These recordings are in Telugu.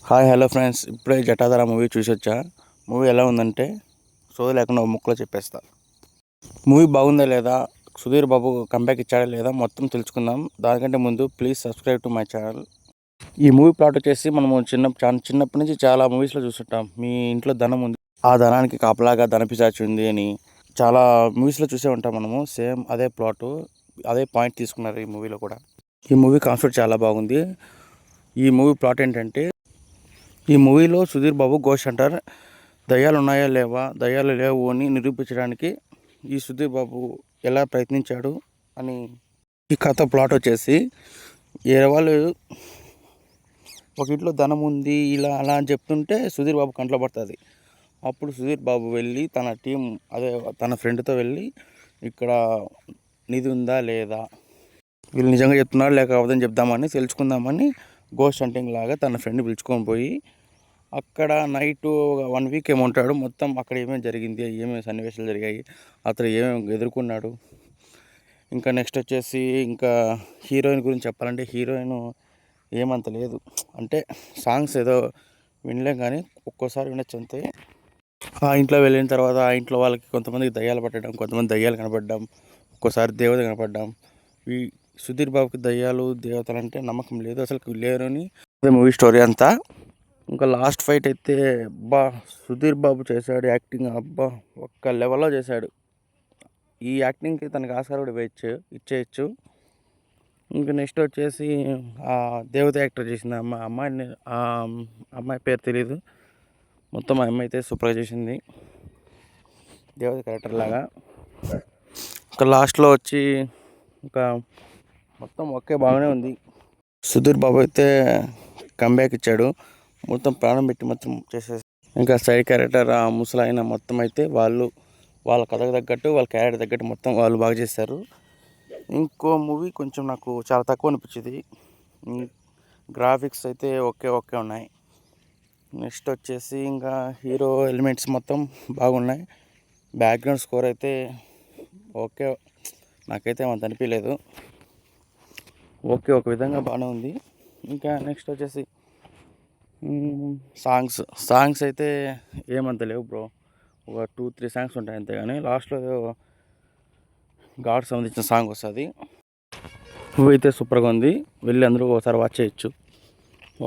హాయ్ హలో ఫ్రెండ్స్, ఇప్పుడే జటాధార మూవీ చూసొచ్చా. మూవీ ఎలా ఉందంటే సోది లేకుండా ఒక ముక్కలో చెప్పేస్తా. మూవీ బాగుందా లేదా, సుధీర్ బాబు కంబ్యాక్ ఇచ్చాడా లేదా మొత్తం తెలుసుకుందాం. దానికంటే ముందు please subscribe to my channel. ఈ మూవీ ప్లాట్ వచ్చేసి మనము చిన్నప్పటి నుంచి చాలా మూవీస్లో చూస్తుంటాం. మీ ఇంట్లో ధనం ఉంది, ఆ ధనానికి కాపలాగా ధనపిశాచి ఉంది అని చాలా మూవీస్లో చూసే ఉంటాం మనము. సేమ్ అదే ప్లాటు, అదే పాయింట్ తీసుకున్నారు ఈ మూవీలో కూడా. ఈ మూవీ కాన్సెప్ట్ చాలా బాగుంది. ఈ మూవీ ప్లాట్ ఏంటంటే, ఈ మూవీలో సుధీర్ బాబు గోస్ట్ హంటర్, దయ్యాలు ఉన్నాయా లేవా, దయ్యాలు లేవు అని నిరూపించడానికి ఈ సుధీర్ బాబు ఎలా ప్రయత్నించాడు అని ఈ కథ ప్లాట్ వచ్చేసి, వేరే వాళ్ళు ఒక ఇంట్లో ధనం ఉంది ఇలా అలా అని చెప్తుంటే సుధీర్ బాబు కంట్లో పడుతుంది. అప్పుడు సుధీర్ బాబు వెళ్ళి తన టీం, అదే తన ఫ్రెండ్తో వెళ్ళి ఇక్కడ నిధి ఉందా లేదా, వీళ్ళు నిజంగా చెప్తున్నారు లేక అవదని చెప్దామని తెలుసుకుందామని గోస్ట్ హంటింగ్ లాగా తన ఫ్రెండ్ పిలుచుకొని పోయి అక్కడ నైట్ 1 వీక్ ఏమో ఉంటాడు. మొత్తం అక్కడ ఏమేమి జరిగింది, ఏమేమి సన్నివేశాలు జరిగాయి, అతను ఏమేమి ఎదుర్కొన్నాడు. ఇంకా నెక్స్ట్ వచ్చేసి ఇంకా హీరోయిన్ గురించి చెప్పాలంటే, హీరోయిన్ ఏమంత లేదు, అంటే సాంగ్స్ ఏదో వినలేం కానీ ఒక్కోసారి వినొచ్చు అంతే. ఆ ఇంట్లో వెళ్ళిన తర్వాత ఆ ఇంట్లో వాళ్ళకి కొంతమందికి దయ్యాలు పట్టడం, కొంతమంది దయ్యాలు కనపడడం, ఒక్కోసారి దేవత కనపడడం. ఈ సుధీర్ బాబుకి దయ్యాలు దేవతలు అంటే నమ్మకం లేదు, అసలు లేరు అని మూవీ స్టోరీ అంతా. ఇంకా లాస్ట్ ఫైట్ అయితే అబ్బా, సుధీర్ బాబు చేశాడు యాక్టింగ్, అబ్బా ఒక్క లెవెల్లో చేశాడు. ఈ యాక్టింగ్కి తనకి ఆస్కార్ కూడా ఇచ్చేయచ్చు. ఇంకా నెక్స్ట్ వచ్చేసి ఆ దేవత యాక్టర్ చేసింది అమ్మాయిని, ఆ అమ్మాయి పేరు తెలీదు, మొత్తం ఆ అమ్మాయి అయితే సూపర్గా చేసింది దేవత క్యారెక్టర్ లాగా. ఇంకా లాస్ట్లో వచ్చి ఇంకా మొత్తం ఒకే బాగానే ఉంది. సుధీర్ బాబు అయితే కంబ్యాక్ ఇచ్చాడు, మొత్తం ప్రాణం పెట్టి మొత్తం చేసేసి. ఇంకా సైడ్ క్యారెక్టర్ ఆ ముసలాయన మొత్తం అయితే వాళ్ళ కథకు తగ్గట్టు, వాళ్ళ క్యారెక్టర్ తగ్గట్టు మొత్తం వాళ్ళు బాగా చేశారు. ఇంకో మూవీ కొంచెం నాకు చాలా తక్కువ అనిపించింది. గ్రాఫిక్స్ అయితే ఓకే ఉన్నాయి. నెక్స్ట్ వచ్చేసి ఇంకా హీరో ఎలిమెంట్స్ మొత్తం బాగున్నాయి. బ్యాక్గ్రౌండ్ స్కోర్ అయితే ఓకే, నాకైతే అంత అనిపించలేదు. ఓకే, ఒక విధంగా బాగానే ఉంది. ఇంకా నెక్స్ట్ వచ్చేసి సాంగ్స్ అయితే ఏమంత లేవు బ్రో, ఒక 2-3 సాంగ్స్ ఉంటాయి అంతే. కానీ లాస్ట్లో గాడ్ సంబంధించిన సాంగ్ వస్తుంది. మూవీ అయితే సూపర్గా ఉంది, వెళ్ళి అందరూ ఒకసారి వాచ్ చేయొచ్చు.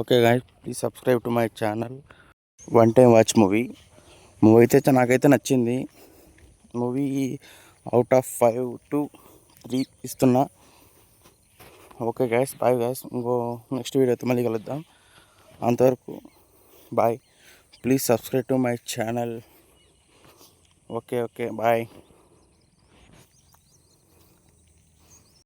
Okay guys, please subscribe to my channel. One time watch movie అయితే నాకైతే నచ్చింది. మూవీ అవుట్ ఆఫ్ 5 to 3 ఇస్తున్నా. Okay guys, bye guys. ఇంకో నెక్స్ట్ వీడియోతో మళ్ళీ కలుద్దాం. అంతవరకు bye. Please subscribe to my channel. Okay bye.